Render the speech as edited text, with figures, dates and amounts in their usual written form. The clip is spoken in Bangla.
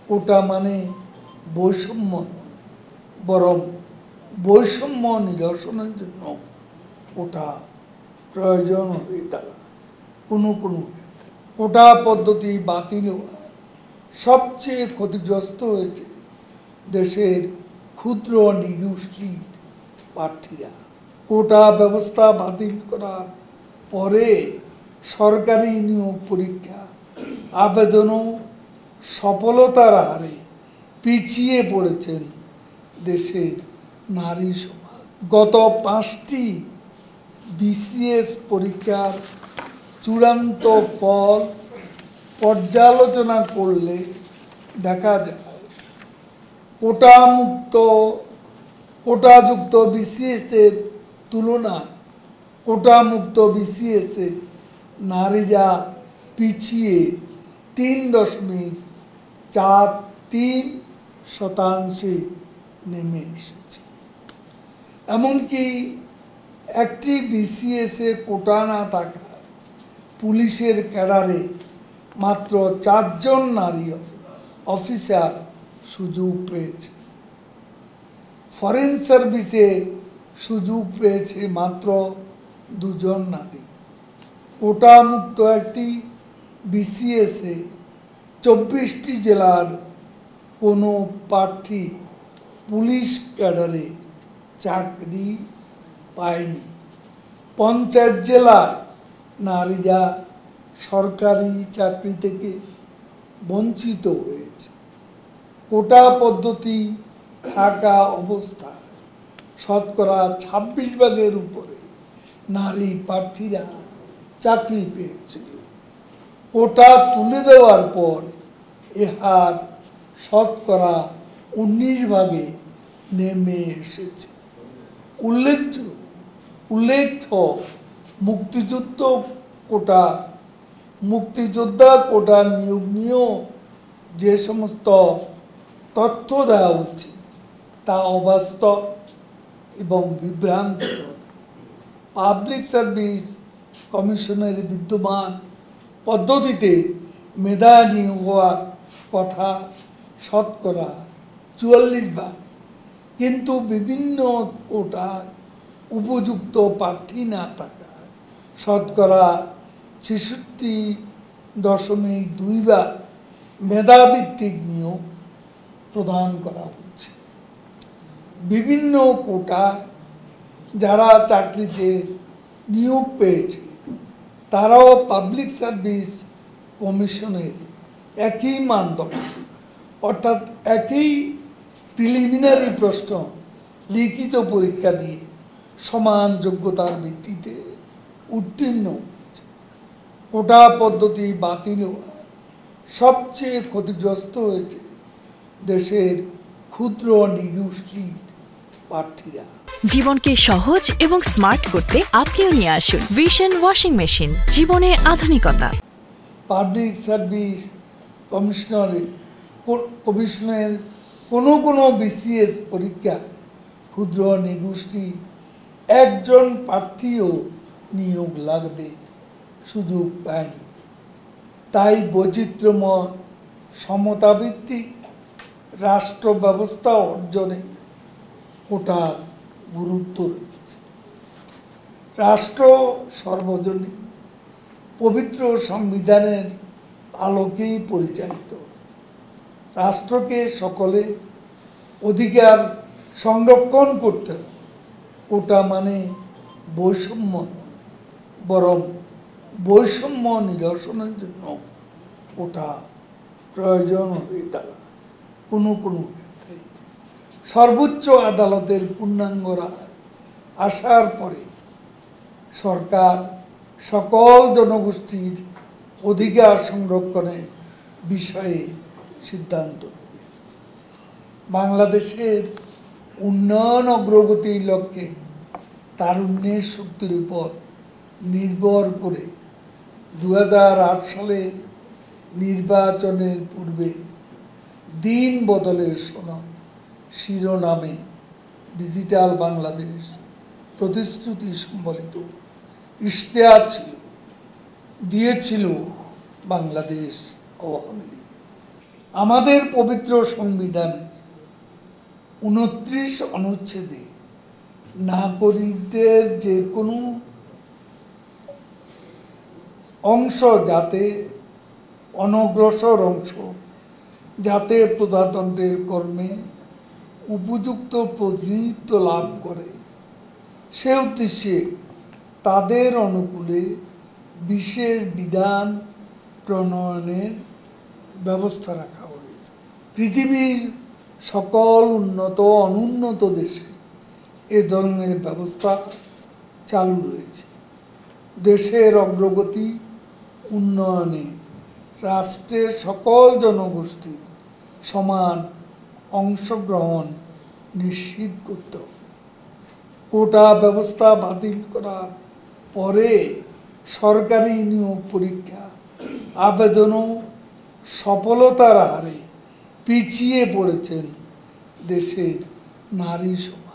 কোটা মানে বৈষম্য নয়, বরং বৈষম্য নিরসনের জন্য কোটা প্রয়োজন হয়ে দাঁড়ায়। কোনো কোনো ক্ষেত্রে কোটা পদ্ধতি বাতিল হওয়া সবচেয়ে ক্ষতিগ্রস্ত হয়েছে দেশের ক্ষুদ্র নৃগোষ্ঠীর প্রার্থীরা। কোটা ব্যবস্থা বাতিল করার পরে সরকারি নিয়োগ পরীক্ষা আবেদনও সফলতার হারে পিছিয়ে পড়েছেন দেশের নারী সমাজ। গত 5টি বিসিএস পরীক্ষার চূড়ান্ত ফল পর্যালোচনা করলে দেখা যায় কোটাযুক্ত বিসিএসের তুলনায় কোটামুক্ত বিসিএসে নারীরা পিছিয়ে 3.43% নেমে এসেছে। এমনকি একটি বিসিএসে কোটা না থাকায় পুলিশের ক্যাডারে মাত্র 4 জন নারী অফিসার সুযোগ পেয়েছে। ফরেন সার্ভিসে সুযোগ পেয়েছে মাত্র 2 জন নারী। কোটামুক্ত একটি বিসিএসে 24টি জেলার কোনো প্রার্থী পুলিশ ক্যাডারে চাকরি পায়নি। 50 জেলায় নারীরা সরকারি চাকরি থেকে বঞ্চিত হয়েছে। কোটা পদ্ধতি থাকা অবস্থায় শতকরা 26% উপরে নারী প্রার্থীরা চাকরি পেয়েছিল। কোটা তুলে দেওয়ার পর এ হার শতকরা 19% নেমে এসেছে। উল্লেখ্য মুক্তিযোদ্ধা কোটার নিয়োগ নিয়েও যে সমস্ত তথ্য দেওয়া হচ্ছে তা অবাস্তব এবং বিভ্রান্তিকর। পাবলিক সার্ভিস কমিশনের বিদ্যমান পদ্ধতিতে মেধা নিয়োগ হওয়ার কথা শতকরা 44%, কিন্তু বিভিন্ন কোটায় উপযুক্ত প্রার্থী না থাকায় শতকরা 66.2% মেধাভিত্তিক নিয়োগ প্রদান করা হচ্ছে। বিভিন্ন কোটায় যারা চাকরিতে নিয়োগ পেয়েছে তারাও পাবলিক সার্ভিস কমিশনের একই মানদণ্ড, অর্থাৎ একই প্রিলিমিনারি প্রশ্ন লিখিত পরীক্ষা দিয়ে সমান যোগ্যতার ভিত্তিতে উত্তীর্ণ হয়েছে। কোটা পদ্ধতি বাতিল হওয়া সবচেয়ে ক্ষতিগ্রস্ত হয়েছে দেশের ক্ষুদ্র নৃগোষ্ঠীর প্রার্থীরা। জীবনকে সহজ এবং স্মার্ট করতে আপনিও নিয়ে আসুন ভিশন ওয়াশিং মেশিন, জীবনে আধুনিকতা। পাবলিক সার্ভিস কমিশনের কোনো বিসিএস পরীক্ষা ক্ষুদ্র নৃগোষ্ঠীর একজন প্রার্থীও নিয়োগ লাগবে সুযোগ পায়নি। তাই বৈচিত্র্যময় সমতাভিত্তিক রাষ্ট্র ব্যবস্থা অর্জনে কোটার গুরুত্ব রয়েছে। রাষ্ট্র সর্বজনীন পবিত্র সংবিধানের আলোকেই পরিচালিত। রাষ্ট্রকে সকলে অধিকার সংরক্ষণ করতে হবে। কোটা মানে বৈষম্য নয়, বরং বৈষম্য নিরসনের জন্য কোটা প্রয়োজন হয়ে দাঁড়ায়। কোনো কোনো ক্ষেত্রে সর্বোচ্চ আদালতের পূর্ণাঙ্গ রায় আসার পরে সরকার সকল জনগোষ্ঠীর অধিকার সংরক্ষণের বিষয়ে সিদ্ধান্ত নেবে। বাংলাদেশের উন্নয়ন অগ্রগতির লক্ষ্যে তারুণ্যের শক্তির উপর নির্ভর করে 2008 সালের নির্বাচনের পূর্বে দিন বদলের সনদ শিরোনামে ডিজিটাল বাংলাদেশ প্রতিশ্রুতি সম্বলিত ইশতেহার দিয়েছিল বাংলাদেশ আওয়ামী লীগ। আমাদের পবিত্র সংবিধানের 29 অনুচ্ছেদে নাগরিকদের যে কোনো অংশ যাতে অনগ্রসর অংশ যাতে প্রজাতন্ত্রের কর্মে উপযুক্ত প্রতিনিধিত্ব লাভ করে সে উদ্দেশ্যে তাদের অনুকূলে বিশেষ বিধান প্রণয়নের ব্যবস্থা রাখা হয়েছে। পৃথিবীর সকল উন্নত অনুন্নত দেশে এ ধরনের ব্যবস্থা চালু রয়েছে। দেশের অগ্রগতি উন্নয়নে রাষ্ট্রের সকল জনগোষ্ঠীর সমান অংশগ্রহণ নিশ্চিত করতে হবে। কোটা ব্যবস্থা বাতিল করার পরে সরকারি নিয়োগ পরীক্ষা আবেদনও সফলতার হারে পিছিয়ে পড়েছেন দেশের নারী সমাজ।